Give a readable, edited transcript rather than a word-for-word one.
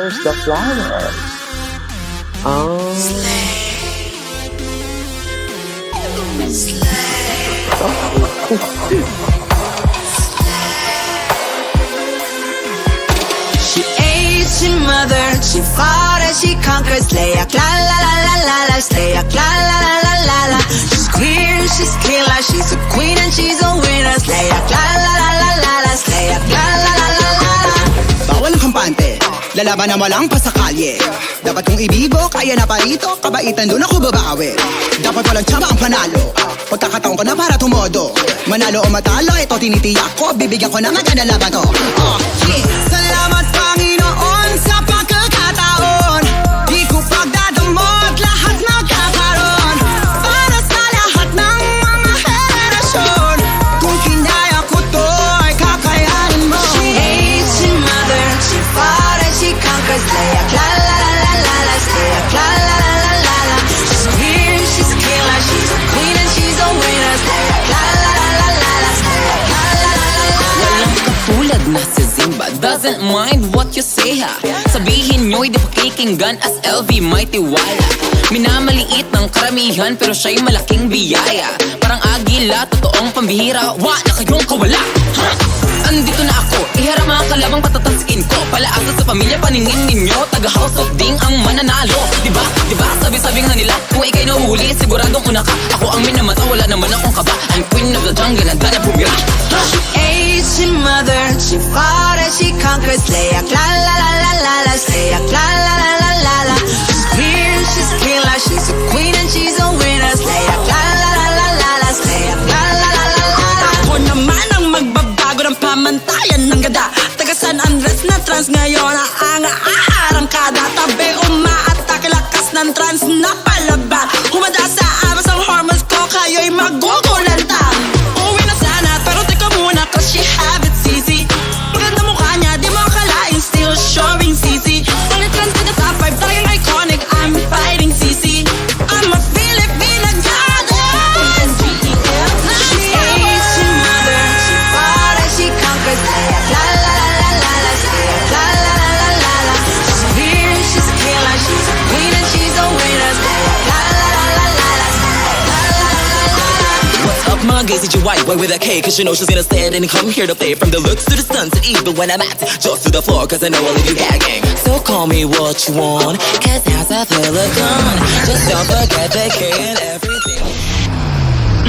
flowers, the flowers. Oh. She ate, she mothered, she fought as she conquered. Slay a la la la la la la, slay a la la la la la la. She's queer, she's killer, she's a queen and she's a winner. Slay a la la la la la la, slay a la la la la la. Bawal ang kampante, lalaban na walang pasakalye. Dapat kong ibigo, kaya na parito, kabaitan doon ako babawi. Dapat walang tsaba ang panalo, pagkakataon ko na para tumodo. Manalo o matalo, ito tinitiyak ko, bibigyan ko na magandalaban to. Yeah. Salamat Panginoon sa pagkakataon, di ko pagdadamot, lahat magkakaroon. Para sa lahat ng mga henerasyon, kung kinaya ko to, ay kakayanin mo. She ate, she mothered, she fought and she conquered. Slay a la la la la la la, slay a la la la la la la. She's queer, she's killer, she's a queen and she's a winner. Slay a la la la la la la, slay a la la la la la. Walang katulad na si Zimba, doesn't mind what you say ha. Sabihin nyo'y di pakikinggan as LV may tiwala. Minamaliit ng karamihan pero siya'y malaking biyaya. Parang agila, totoong pambihira, wa na kayong kawala. Andito na ako, iharap mga kalabang patatansikin ko. Palaasa sa pamilya, paningin ninyo, taga house of ding ang mananalo. Diba, diba, sabi-sabi nga nila, kung ikay nahuhuli, siguradong una ka. Ako ang minamata, wala naman akong kaba. I'm queen of the jungle, handa na pumira. She ate, she mothered, she fought and she conquered. Slay a la la la la la la, slay a la la la la la la. She's queer, she's killer, she's a queen and she's a winner. Slay a la la la la la la, slay a la la la la la. Ako naman ang magbabago ng pamantayan ng gada. Taga San Andres na trans ngayon ang aarangkada. Tabi umaatake, lakas ng trans na palaban. Humanda sa amas ang hormones ko, kayo'y magugulanta. Uwi na sana, pero teka muna, cause she have it easy. Maganda mukha niya, di mo akalain, still showing CC. Pag trans ka na top 5, talagang iconic, I'm fighting CC. I'm a Filipina goddess. She ate, she mothered, she fought and she conquered. Slay a la la la la la la, slay a la la la la la la. She's queer, she's killer, she's a queen and she's a winner. Slay a la la la la la la, slay a la la la la la. What's up, my gays? Did you white boy with a K? Cause you know she's gonna stand and come here to play. From the looks to the stunts, and even when I'm at just to the floor, cause I know I'll leave you gagging. So call me what you want, cause how's I feel a gun. Just don't forget the K and every